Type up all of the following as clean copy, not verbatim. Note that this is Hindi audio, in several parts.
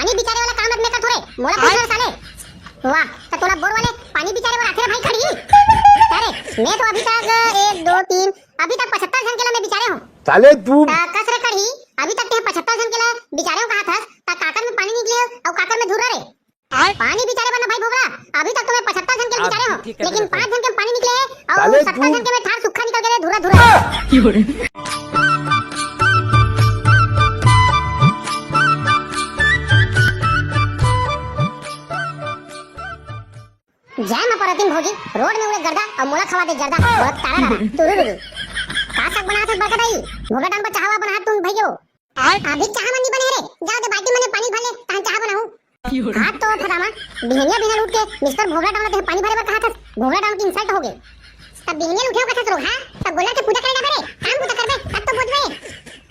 पानी बिचारे वाला काम अपने का थोड़े मोला पूछना साले। वाह तो तोला बोर वाले पानी बिचारे वाला आखिर भाई खड़ी। अरे मैं तो अभी तक 1 2 3 अभी तक 75 जन के ला मैं बिचारे हूं साले तू कसरे खड़ी। अभी तक ते 75 जन के ला बिचारे हो कहा था ता काकर में पानी निकले और काकर में धुरा रे पानी बिचारे बना भाई भोगरा। अभी तक तो मैं 75 जन के बिचारे हो लेकिन 5 जन के पानी निकले और 70 जन के में ठार सूखा निकल गए धुरा धुरा। जय मां परतिन भौजी रोड में उड़े गर्दा और मोला खवा दे जर्दा बहुत तारा रहा तुरुरु का साग बना था बरकत आई भोगा डाल पर चाहवा बना तुम भैयो अभी चाह मन नहीं बने रे जाओ दे बाल्टी में पानी भर ले तान चाह बनाऊं हाथ तो फटामा बिहनिया बिना उठ के मिस्टर भोगा डाल दे पानी भरे पर कहा था भोगा डाल की इंसल्ट हो गई तब बिहनिया उठे कथा रो हां तब बोला के पूजा करेगा रे काम पूजा करबे तब तो बोझ गए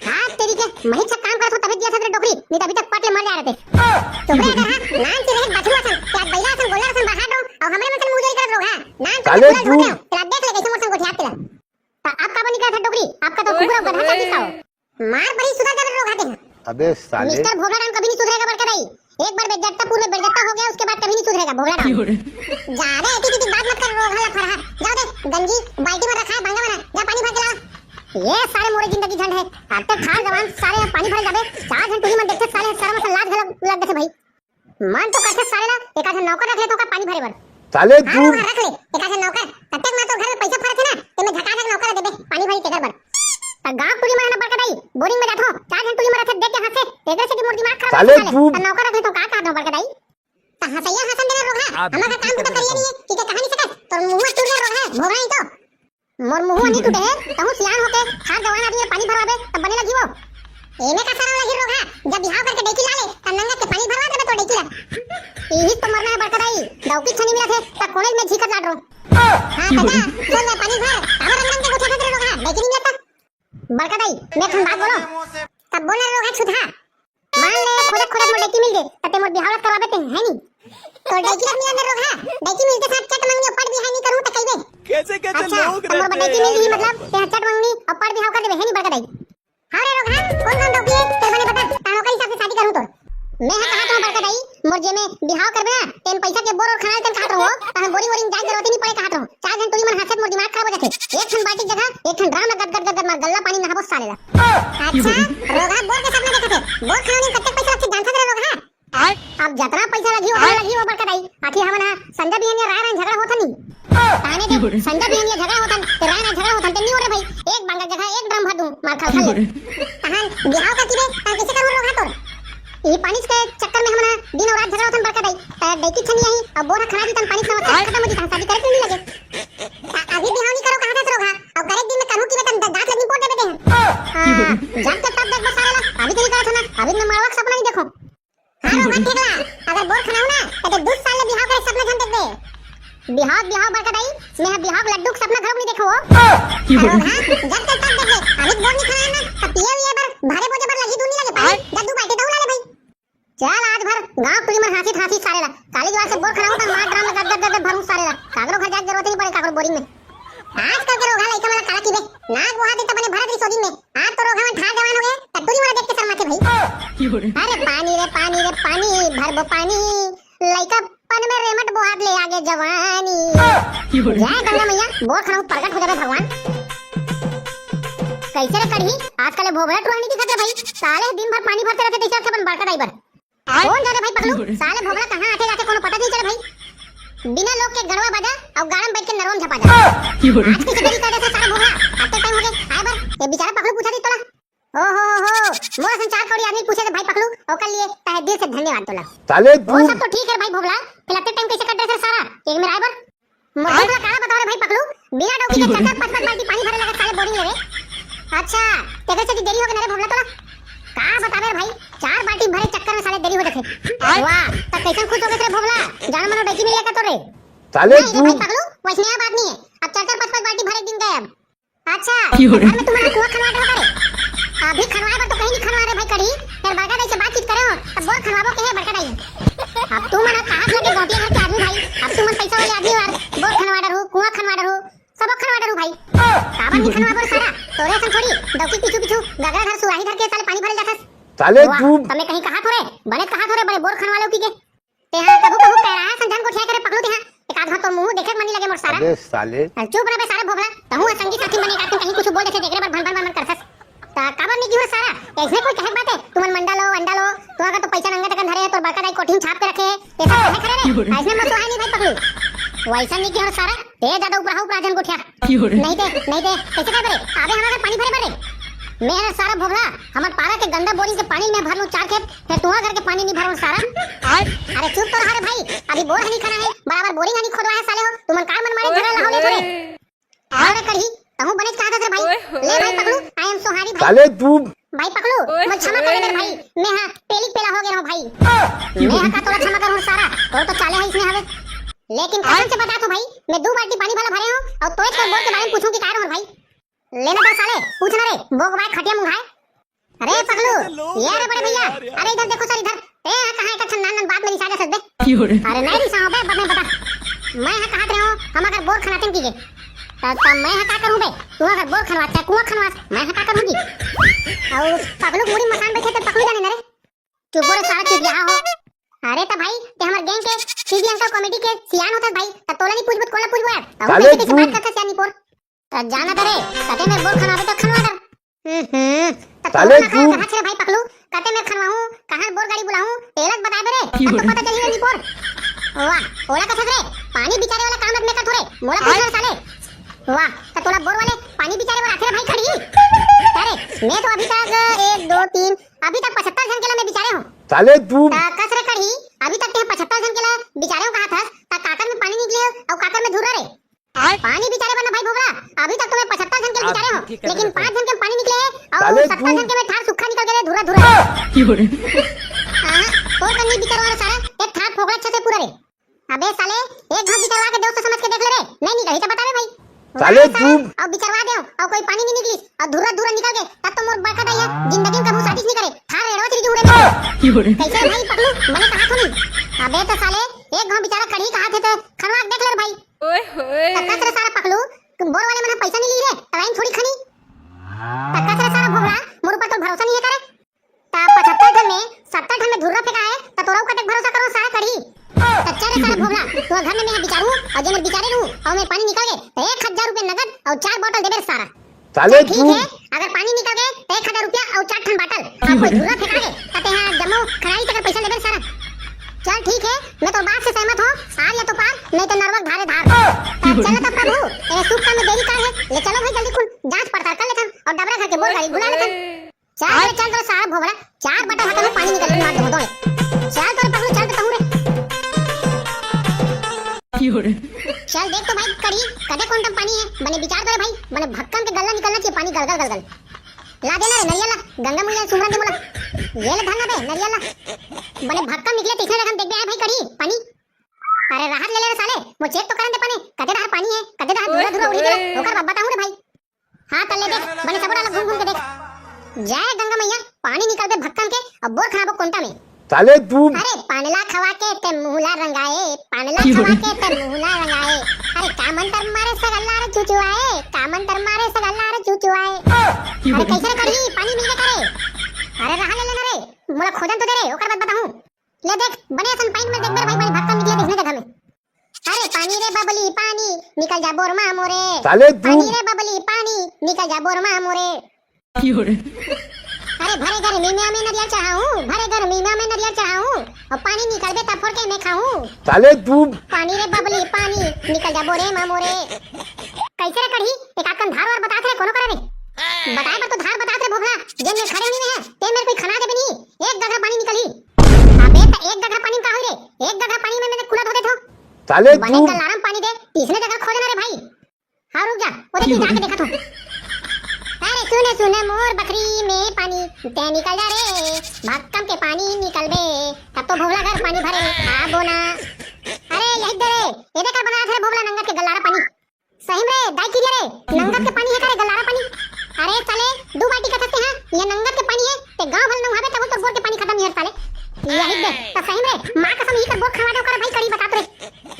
हां तेरी के मही से काम करत हो तभी दिया था डोकरी नहीं तो अभी तक पटले मर जा रहे थे तुम्हारे अगर हां नाम से रहे बचुआ सन क्या बैला सन गोला सन बाहर दो और हमरे में सन मुझे कर रो हां नाम साले तू तेरा देख ले कैसे मोसन को ध्यान तेरा तो आपका बनी का था डोकरी आपका तो कुकुरा गधा सा दिखाओ मार बड़ी सुधा कर रो खाते हैं। अबे साले मिस्टर भोगा डाल कभी नहीं सुधरेगा बरकत आई एक बार बेइज्जता पूरे बेइज्जता हो गया उसके बाद कभी नहीं सुधरेगा भोगा डाल ज्यादा ऐसी बात मत कर रो हला फरहा जाओ दे गंजी बाल्टी में रखा है भांगा बना जा पानी भर के ला ये सारे मोरे जिंदगी झंड है अब तक खार जवान सारे पानी भर जाबे 4 घंटे टूली में देखते सारे सारा मसल लाज लग गए भाई मन तो करते सारे ना एक आधा नौकर रख ले तो का पानी भरे बर साले तू रख ले एक आधा नौकर तब तक मैं तो घर में पैसा फरक है ना ते मैं झका झक नौकर दे दे पानी भरी के घर बर गांव टूली में ना बरकत आई बोरिंग में जातो 4 घंटे टूली में रखे देख के हाथ से तेरे से की मोर दिमाग खराब साले तू नौकर रख ले तो का कहना बरकत आई ता हसैया हसन देना रोगा हमारा काम तो करिए नहीं ठीक है कहानी सकत तो मुंह टूट गया रोगा भोगा ही तो मोर मुंह नहीं टूटे तहु सियान होके हर जवान आदमी पानी भरवाबे तब बने लगी वो एने का सारा लगी रोगा जब बिहाव करके डेकी लाले त नंगा के पानी भरवा देबे तो डेकी ला यही तो मरना है बरकत आई डौकी छनी मिला थे त कॉलेज में झीकत लाड रो हां दादा चल मैं पानी भर हमर अंदर के गोठा खतरे रोगा डेकी नहीं मिलता बरकत आई मैं तुम बात बोलो तब बोलना रोगा छुधा मान ले खोदत खोदत मोर डेकी मिल गए तते मोर बिहाव करवाबे ते है नहीं तो डेकी मिल अंदर रोगा डेकी मिलते साथ चट मंगनी पड़ भी है नहीं करूं त कइबे कैसे कैसे लोग रहते हैं डेकी मिल ही मतलब ते चट मंगनी और पड़ बिहाव कर देबे है नहीं बरकत आई हां रे रोगा कौन कौन डौकी है ते बने बता तानो के हिसाब से शादी करूं तो मैं कहा तो बरकत आई मोर जे में बिहाव करबे ना तेन पैसा के बोर और खाना तेन खात रहो तहन बोरिंग बोरिंग जाय जरूरत नहीं पड़े खात रहो 4 घंटे मन हाथ से मोर दिमाग खराब हो जाथे एक ठन बाल्टी जगह एक ठन ड्राम में गद गद मार गल्ला पानी नहाबो सालेला अच्छा रोगा बोर के सपना देखथे बोर खाने कत्ते पैसा लगथे जानथा रे रोगा अब जितना पैसा लगी वो बरकत आई आखिर हमन संजय बिहनिया राय झगड़ा होता नहीं ताने दे संजय बिहनिया झगड़ा होता ते राय झगड़ा होता ते नहीं हो रे भाई एक बांगा जगह एक ड्रम भर दूं मार खा ले तहन बिहाव का किबे ता कैसे करू रोगा तोर ये पानी के चक्कर में हमना दिन और रात झगड़ा होतन बरकत आई त डेकी छनी आई अब बोरा खराबी तन पानी खवा खत्म हो जिता शादी करे नहीं लगे अभी बिहाव नहीं करो कहां था रोगा अब करे दिन में कानू की तन दांत लगी पोट देबे दे जब तक तब देख बसाला अभी तो नहीं करा था ना अभी मैं मारवा सपना नहीं देखो हां रोगा ठेकला अगर बोर खनाऊ ना तो 2 साल में बिहाव करे सपना झन देख दे बिहाव बरकत आई मैं बिहाव लड्डू का सपना घर नहीं देखो रोगा जब तक तब देख दे अभी बोर नहीं खाना ना तो पिए हुए बर भारे बोझे पर लगी दूनी लगे पानी जब 2 बाल्टी दौड़ा ले भाई चल आज भर गांव पुरी में हाथी ठासी सारेला काली जवार से बोर खनाऊ त मार ड्राम में गद गद भरू सारेला कागरो घर जाके जरूरत नहीं पड़े कागरो बोरिंग में आज कल के रोगा लइका वाला काला कीबे नाग बुहा दे त बने भरत री सोदी में आज तो रोगा में ठा जवान हो गए त टूरी वाला देख के शर्मा के भाई अरे पानी रे पानी भरबो पानी लइका पन में रेमट बुहात ले आगे जवानी जय गंगा मैया बोर खनाऊ प्रकट हो जावे भगवान कैसे रे कढ़ी आजकल भोबड़ा टुहानी दिखत है भाई साले दिन भर पानी भरते रहते जैसे अपन बरकत आई बर कौन जा रे भाई पकड़ू साले भोबड़ा कहां आते जाते कोनो पता नहीं चले भाई बिना लोग के गड़वा बजा और गाड़म बैठ के नरवम झपा जा आज की देरी कर देता सारा भोबड़ा अब तक टाइम हो गए आए बर ये बेचारा पकड़ू पूछा दी तोला ओ हो मोर संचार कौड़ी आदमी पूछे भाई पकड़ू ओकर लिए तहे दिल से धन्यवाद तोला साले तू वो सब तो ठीक है भाई भोबड़ा फिलते टाइम कैसे कट रहे सारा एक में आए बर मोर काला बताओ रे भाई पकड़ू बिना डोकी के 4-5 बाल्टी पानी भरे लगा साले बोरिंग ले रे अच्छा तेरे से देरी हो गई रे भोबड़ा तोला का बतावे भाई 4 बाल्टी भरे चक्कर में साले देरी हो जाथे वाह त कैसे खुश हो गए रे भोबड़ा जान मनो डेकी मिल का तो रे साले तू भाई पकड़ू वैसे नया बात नहीं है अब 4-5 बाल्टी भरे दिन गए अब अच्छा घर में तुम्हारा कुआं खनवा दे करे अभी खनवाए पर तो कहीं नहीं खनवा रे भाई कड़ी फिर बरकत आई से बातचीत करे हो तब बोल खनवाबो के है बरकत आई अब तू मना कहां लगे गोटिया घर के आदमी भाई अब तू मन पैसा वाले आदमी यार बोल खनवा डरू कुआं खनवा डरू सब खनवा डरू भाई काबा नहीं खनवा बर सारा तोरे सन थोड़ी डौकी पीछू गगरा घर सुराही धर के साले पानी भरे जाथस साले तू तमे कहीं कहा थोड़े बने कहा थोड़े बड़े बोर खाने वाले की के ते हां कबू कबू कह रहा है समझान को ठिया करे पकड़ू ते हां एक आध हाथ तो मुंह देखे मनी लगे मोर सारा अबे साले चुप रहे सारा भोगला तहु संगी साथी बने का कहीं कुछ बोल देखे देखरे बार भन भन भन करसस ता काबर नहीं की सारा ऐसे कोई कहे बात है तुमन मंडा लो तो अगर तो पैसा नंगा तक धरे तो बड़का दाई कोठिन छाप के रखे ये सब कहे करे रे ऐसे मत सोहाई नहीं भाई पकड़ू वैसा नहीं की सारा ते दादा ऊपर हाउ प्राजन को ठिया नहीं दे कैसे कर बरे आबे हमारे पानी भरे भरे मैं सारा भोगला हमार पारा के गंदा बोरिंग के पानी में भर लूं 4 खेत फिर तुम्हारा घर के पानी नहीं भरो सारा अरे चुप तो रहा रे भाई अभी बोर हनी खाना है बराबर बोरिंग हनी खोदवा है साले हो तुमन काय मन मारे झगड़ा लाओ थोड़े अरे कढ़ी तहु बने कहा था भाई ले भाई पकड़ू आई एम सो हारी भाई साले तू भाई पकड़ू मैं क्षमा कर दे भाई मैं हां पेली पेला हो गया हूं भाई मैं का तोरा क्षमा करूं सारा और तो चाले है इसमें हवे लेकिन कसम से बता तो भाई मैं 2 बाल्टी पानी वाला भरे हूं और तोय को बोल के बारे में पूछूं कि काय हो भाई लेना तो साले पूछ ना रे बोक बाय खटिया मुंगाए अरे पगलू ये रे बड़े भैया अरे इधर देखो सर इधर ए कहां है कच्छन नान बात मेरी साजा सद दे अरे नहीं री साहब बता बता मैं है कहां रहे हो हम अगर बोर खनाते कीजे तब मैं है का करूं बे तू अगर बोर खनवाता कुआं खनवा मैं है का करूंगी और पगलू पूरी मकान बैठे तो पकड़ू जाने रे चुप रे सारा चीज यहां हो अरे तो भाई ते हमर गैंग के सीधी अंकल कॉमेडी के सियान होता भाई त तोला नहीं पूछबत कोला पूछबो यार साले अब तू बात करता सियानी पोर त जाना दरे कते में बोर खनवावे तो खनवा कर साले तू कहां छे भाई पकलू कते में खनवाऊं कहां बोर गाड़ी बुलाऊं तेलक बता दे रे तब तो पता चली नी पोर वाह ओला कथा रे पानी बिचारे वाला काम में का थोड़े मोला पूछ साले वाह त तोला बोर वाले पानी बिचारे वाला आखिर भाई खड़ी अरे मैं तो अभी तक 1 2 3 अभी तक 75 जन के ला मैं बिचारे हूं साले तू कसरे कढ़ी अभी तक ते 75 जन के ला बिचारे कहा था ता काकर में पानी निकले और काकर में धुरा रे पानी बिचारे बना भाई भोगला अभी तक तो मैं 75 जन के बिचारे हो लेकिन 5 जन के पानी निकले और 70 जन के में थार सूखा निकल गया धुरा हां तो कन्नी बिचारा वाला सारा एक थार फोगला अच्छे से पूरा रे अबे साले एक घंटे बिचारवा के दोस्त समझ के देख ले रे नहीं निकली तो बता रे भाई साले तू अब बिचारवा दे और कोई पानी नहीं निकली और धुरा निकल गए तब तो मोर बड़का दाई है जिंदगी में कभी शादी नहीं करे थार रेड़वा चली जुड़े कैसे भाई पकड़ू मैंने कहा तो नहीं अबे तो साले एक घंटे बिचारा कढ़ी कहा थे तो खनवा देख ले भाई ओए होए तक्का सारा पकड़ू बोर वाले मैंने पैसा नहीं ली रे तवाइन थोड़ी खनी तक्का सारा भोगला मोर ऊपर तो भरोसा नहीं है करे ता 75 धन में 70 धन में धुर्रा फेंका है ता तोरा कटे भरोसा करो सारा कढ़ी सच्चा रे सारा भोगला तो घर में मैं बिचारू और जे मैं बिचारे रहूं और मैं पानी निकल गए तो 1000 रुपए नगद और 4 बोतल देबे सारा साले ठीक तू है अगर पानी निकल गए तो 1000 रुपया और 4 ठन बोतल और कोई धुर्रा फेंका गए तते हां जमो खराई तक पैसा लेबे सारा चल ठीक है मैं तो बात से सहमत हूं आज या तो पार नहीं तो नरवक धारे धार चलो तो प्रभु ये सुख का में देरी का है ले चलो भाई जल्दी कुल जांच पड़ताल कर लेथन और डबरा घर के बोल गाड़ी बुला लेथन चल तो साहब भोगड़ा 4 बटा हाथ में पानी निकल मार दो चल तो पकड़ू चल तो कहूं रे चल देख तो भाई कड़ी कदे कौन पानी है बने विचार करे भाई बने भक्कन के गल्ला निकलना चाहिए पानी गलगल ला देना रे नरिया ला गंगा मुझे सुमरन दे बोला ये ले धन्ना दे नरिया ला बने भक्कन निकले तीसरे रकम देख आए भाई कड़ी पानी अरे राहत ले ले रे साले वो चेक तो करन दे पानी कदे रहा पानी है कदे रहा धुरा उड़ी दे ओकर बताऊं रे भाई हां कर ले देख बने सबड़ा ला घूम के देख जय गंगा मैया पानी निकल दे भक्कन के अब बोर खराबो कोंटा में साले तू अरे पानला खवा के ते मुहला रंगाए पानला खवा के ते मुहला रंगाए अरे कामंतर मारे सगल्ला रे चुचुआए कामंतर मारे सगल्ला रे चुचुआए अरे कैसे करी पानी मिल गया करे अरे रहा ले लेना रे मोला खोजन तो दे रे ओकर बात बताऊं ले देख बने सन पानी में देख बेर भाई भाई भक्का निकले देखने जगह में अरे पानी रे बबली पानी निकल जा बोरमा मोरे साले तू पानी रे बबली पानी निकल जा बोरमा मोरे अरे भरे गर्मी में मैं नरियल चढ़ाऊं भरे गर्मी में मैं नरियल चढ़ाऊं और पानी निकल दे तब फोड़ के मैं खाऊं साले तू पानी रे बबली पानी निकल जा बोरे मामोरे कैसे रे कढ़ी एक आकन धार और बता थे कोनो करे रे बताए पर तो धार बता थे भोगला जे मैं खड़े नहीं है ते मेरे कोई खाना दे भी नहीं एक गगरा पानी निकली अबे तो एक गगरा पानी का हो रे एक गगरा पानी में मैंने कुला धो दे थो साले बने तू का लारम पानी दे तीसरे जगह खोजना रे भाई हां रुक जा वो देखी जाके देखा थो अरे सुने मोर बकरी में पानी ते निकल जा रे भक्कम के पानी निकल बे तब तो भोगला घर पानी भरे आ बोना अरे यही दे रे ये देखा बनाया थे भोगला नंगत के गल्लारा पानी सही में दाई की रे नंगत के पानी है करे गल्लारा पानी अरे साले 2 बाल्टी का सकते हैं ये नंगत के पानी है ते गांव भर नहावे तब तो बोर के पानी खत्म नहीं है साले यही दे तो सही में मां कसम ही कर बोर खवा दो कर भाई कड़ी बता रे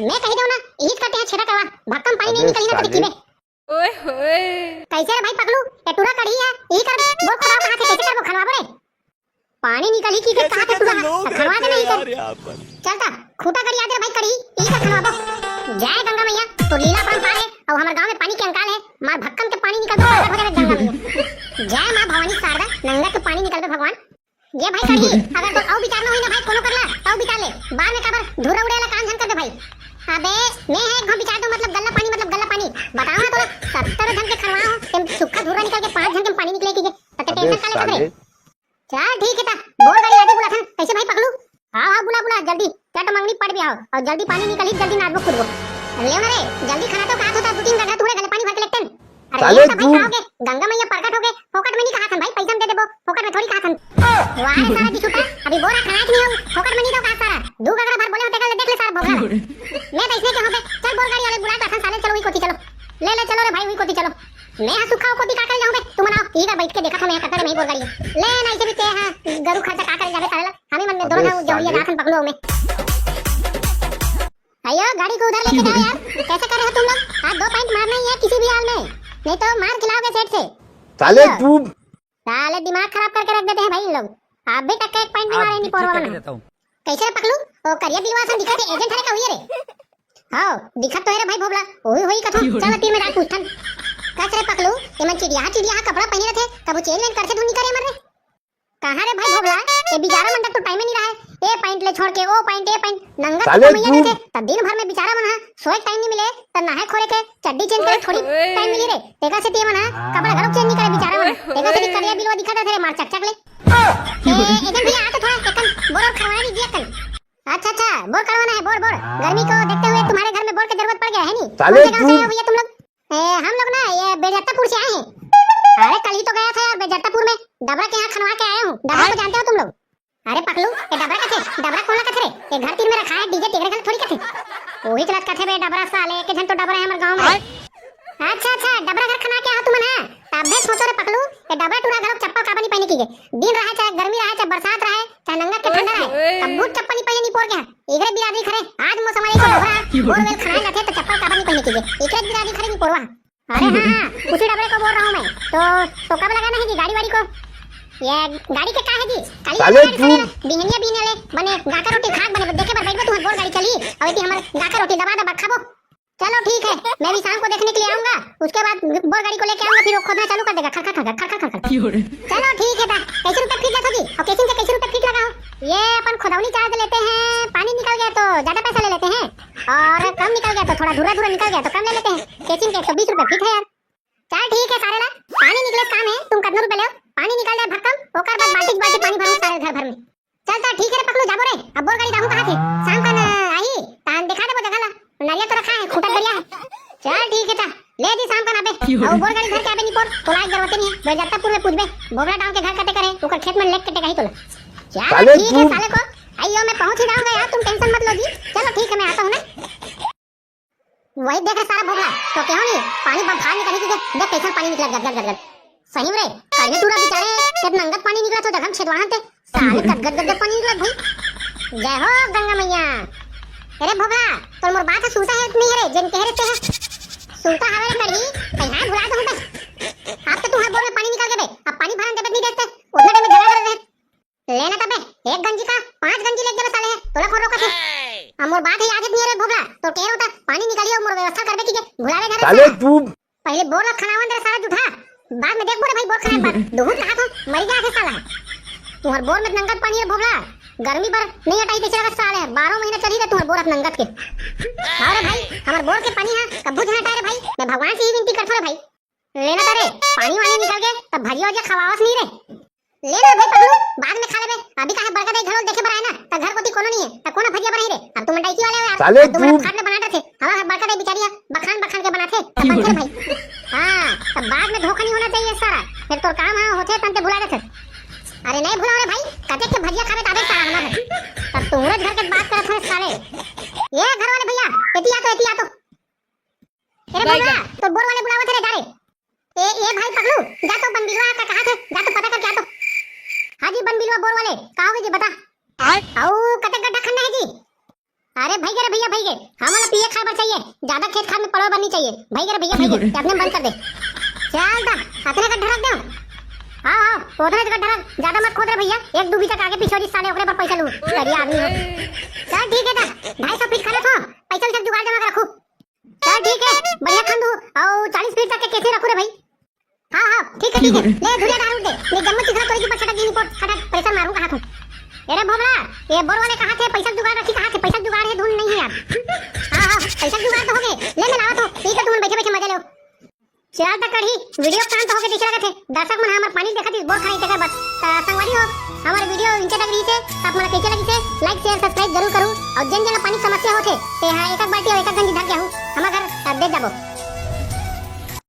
मैं कह दो ना यही करते हैं छेड़ा करवा भक्कम पानी नहीं निकली ना तो दिखी बे ओए होए कैसे रे भाई पगलू ये टूरा कड़ी है ई कर बोल खराब कहां से कैसे करबो खनवाबो रे पानी निकली की के कहां से तू खरवा दे नहीं कर चलता खूटा कर याद है भाई करी ई का खरवा जय गंगा मैया तो लीला परंपार है और हमारे गांव में पानी के अंकाल है मार भक्कन के पानी निकल हो जाए गंगा मैया जय मां भवानी शारदा नंगा के पानी निकल भगवान ये भाई करी अगर तो औ विचार न होई ना भाई कोनो करला औ विचार ले बाद में काबर धुरा उड़ेला कान झन कर दे भाई अबे मैं है घो विचार दो मतलब गल्ला पानी बताओ ना तो 70 जन के खरवा हो तुम सूखा धुरा निकल के 5 जन के पानी निकले की तो टेंशन का ले चल ठीक है ता बोल गाड़ी आगे बुला था कैसे भाई पकड़ू हां बुला जल्दी क्या तो मंगनी पड़ भी आओ और जल्दी पानी निकली जल्दी नादबो खुदबो ले ना रे जल्दी खाना तो काट होता 2-3 गड्ढा थोड़े गले पानी भर के लेते साले तू गंगा मैया प्रकट हो गए फोकट में नहीं कहा था भाई पैसा दे देबो फोकट में थोड़ी कहा था वाह सारा दिखुता अभी बोरा खाना नहीं हो फोकट में नहीं दो कहा सारा दू गगरा भर बोले होते देख ले सारा भोगला मैं तो इसने के हो पे चल बोल गाड़ी वाले बुला था साले चलो वही कोती चलो ले चलो रे भाई वही कोती चलो मैं हां सुखा कोती काट जाऊं बे तुम ना ठीक है बैठ के देखा था मैं कतर में बोल गाड़ी ले ना इसे भी ते हां गरु खर्चा का कर जावे साला हमें मन में दोनों ना जौड़िया राखन पकड़ो में आयो गाड़ी को उधर लेके जाओ यार कैसे कर रहे हो तुम लोग हां 2 पॉइंट मारना ही है किसी भी हाल में नहीं तो मार खिलाओगे सेट से साले तू साले दिमाग खराब करके रख देते हैं भाई इन लोग आप भी तक एक पॉइंट भी मारे नहीं पोरवा में कैसे पकड़ू ओ करिया दिलवा सन दिखा के एजेंट है का हुई रे हां दिखत तो है रे भाई भोबला होई कथो चल तीर में डाल पूछन कैसे पकड़ू ये मन चिड़िया कपड़ा पहने थे कब चेन लेन करके धुनी करे मर रे कहां रे भाई भोबला ये बेचारा मन तक तो टाइम ही नहीं रहा है ए पॉइंट ले छोड़ के ओ पॉइंट ए पॉइंट नंगा साले मैया थे तब दिन भर में बेचारा मन सोए टाइम नहीं मिले त नहाए खोरे के चड्डी चेंज करे थोड़ी टाइम मिली रे तेगा से ते मन कपड़ा गरम चेंज नहीं करे बेचारा मन तेगा से करिया बिलवा दिखा था रे मार चक ले एजेंट भैया आ तो थोड़ा एकन बोर खरवा दीजिए कन अच्छा बोर करवाना है बोर गर्मी को देखते हुए तुम्हारे घर में बोर की जरूरत पड़ गया है नहीं साले तू भैया तुम लोग हम लोग ना ये बेजत्तापुर से आए हैं अरे कल ही तो गया था यार बेजत्तापुर में डबरा के यहाँ खनवा के आया हूँ डबरा को जानते हो तुम लोग अरे पकलू ये डबरा कथे डबरा कौन कथे रे ये घर तीन में रखा है डीजे टिगरे थोड़ी कथे वही चलत कथे बे डबरा साले के जन तो डबरा है हमर गांव में अच्छा डबरा घर खना के आ तुम ना तबे सोचो रे पकलू ये डबरा टूरा घर चप्पल का नहीं पहने की दिन रहे चाहे गर्मी रहे चाहे बरसात रहे चाहे नंगा के ठंडा रहे तब बूट चप्पल नहीं पहने नहीं पोर के इधर बिरादरी खरे आज मौसम आए तो डबरा बोरवेल खाने लगे तो चप्पल का नहीं पहने की इधर बिरादरी खरे नहीं पोरवा अरे हां उसी डबरे को बोल रहा हूं मैं तो कब लगाना है जी गाड़ी वाड़ी को ये गाड़ी के का है जी साले तू बिहनिया बीने ले बने गाका रोटी खाक बने देखे पर बैठ तू बोल गाड़ी चली और इतनी हमर गाका रोटी दबा खाबो चलो ठीक है मैं भी शाम को देखने के लिए आऊंगा उसके बाद बोल गाड़ी को लेके आऊंगा फिर वो खोदना चालू कर देगा खर चलो ठीक है कैसे रुपए फीट लगा जी और कैसे रुपए फीट लगाओ ये अपन खुदौनी चार्ज लेते हैं पानी निकल गया तो ज्यादा पैसा ले लेते हैं और कम निकल गया तो थोड़ा धुरा निकल गया तो कम ले लेते हैं केचिंग के 120 रुपए फीट है यार चल ठीक है सारे ला पानी निकले काम है तुम कितना रुपए ले पानी निकल जाए भक्कम ओकर बाद बाल्टी पानी भरो सारे घर भर में चलता ठीक है रे पकड़ो जाबो रे अब बोल गाड़ी दाहू कहां थे शाम का आई तान दिखा दे वो जगह ला नारियल तो रखा है खूटा बढ़िया है चल ठीक है ता ले दी शाम का ना बे और बोल गाड़ी घर के आबे नहीं पोर तो लाइक जरूरत नहीं है बेजत्तापुर में पूछबे बोबरा डाल के घर कटे करे ओकर खेत में लेक कटे कहीं तो चल ठीक है साले को आइयो मैं पहुंच ही जाऊंगा यार तुम टेंशन मत लो जी चलो ठीक है मैं आता हूं ना वही देख सारा भोगला तो क्यों नहीं पानी बाहर निकली की देख कैसा पानी निकला गद सही रे काले टूरा बेचारे जब नंगत पानी निकला तो जगह छेदवाना थे साले गद पानी निकला भाई जय हो गंगा मैया अरे भोगला तो मोर बात सुनता है नहीं रे जन कह रहे थे सुनता है रे कड़ी कहां भुला दो बे आप तो तुम्हारे बोर में पानी निकल गए अब पानी भरन देबे नहीं देखते उतना टाइम में झगड़ा कर रहे लेना तबे एक गंजी का 5 गंजी लेके साले है तोला खोर रोका थे हमर बात है याद नहीं रे भोगला तो कह होता पानी निकालियो मोर व्यवस्था करबे की भुलावे घर साले तू पहले बोर खनावन दे सारा जुठा बाद में देख बोरे भाई बोर खाने पर दूध कहा था मर गया है साला तुम्हार बोर में नंगत पानी है भोगला गर्मी पर नहीं हटाई दे चला साले 12 महीने चली गए तुम्हार बोर नंगत के अरे भाई हमार बोर के पानी है कब बुझ हटा रे भाई मैं भगवान से ही विनती करता रे भाई लेना तारे पानी वानी निकल गए तब भरियो जे खवावस नहीं रे लेना भाई पकड़ो बाद में खा लेबे अभी काहे बड़का दे घर देखे पर आए ना त घर कोती कोनो नहीं है त कोना भजिया बनाई रे अब तुम डाइकी वाले हो यार साले तुम खाट में बनाते थे हवा बड़का दे बिचारिया बखान के बनाते तब बनते भाई हां तब बाद में धोखा नहीं होना चाहिए सारा फिर तो काम हां होते तंते भुला देते अरे नहीं भुलाओ रे भाई कते के भजिया खावे ताबे सारा हमारा तब तुम्हारे घर के बात करत है साले ये घर वाले भैया एती आ तो अरे भैया तो बोर वाले बुलावत रे गारे ए भाई पकड़ू जा तो बंदिलवा का कहा थे जा तो पता कर क्या तो हाजी बंदिलवा बोर वाले का होगे जी बता आओ कते गड्ढा खन्ना है जी अरे भाई गे भैया हमारा पिए खाए पर चाहिए ज्यादा खेत खाद में पड़वा बननी चाहिए भाई गे भैया अपने बंद कर दे चल दा अतने गड्ढा रख दो हां हां ओधरे जगह ढरा ज्यादा मत खोद रे भैया, एक दो बीता आगे पीछे साले ओकरे पर पैसा लू करिया आदमी हो। चल ठीक है ता 250 फीट खड़ा था, पैसा तक जुगाड़ जमा कर रखू। चल ठीक है बढ़िया खंदू और 40 फीट तक के कैसे रखू रे भाई। हां हां ठीक है ले धुरिया दारू दे, ले जम्मत चिकरा तोरी की पर छटक दी रिपोर्ट छटक पैसा मारू कहां तू। अरे भोबड़ा ये बोर वाले कहां थे पैसा जुगाड़ रखी, कहां से पैसा जुगाड़ है ढूंढ नहीं है यार। हां हां पैसा जुगाड़ तो हो गए, ले मैं लावत हूं, ठीक है तुम बैठे बैठे मजा लो। चल तक कढ़ी वीडियो शांत होके देख लगा थे दर्शक मन हमर पानी देखत बोर खाई तक बस संगवारी हो हमर वीडियो इंचे तक रही थे आप मन कैसे लगी थे लाइक शेयर सब्सक्राइब जरूर करू और जन जन पानी समस्या होथे ते हां एक बाल्टी और एक गंजी धर के हूं हमर घर दे दबो।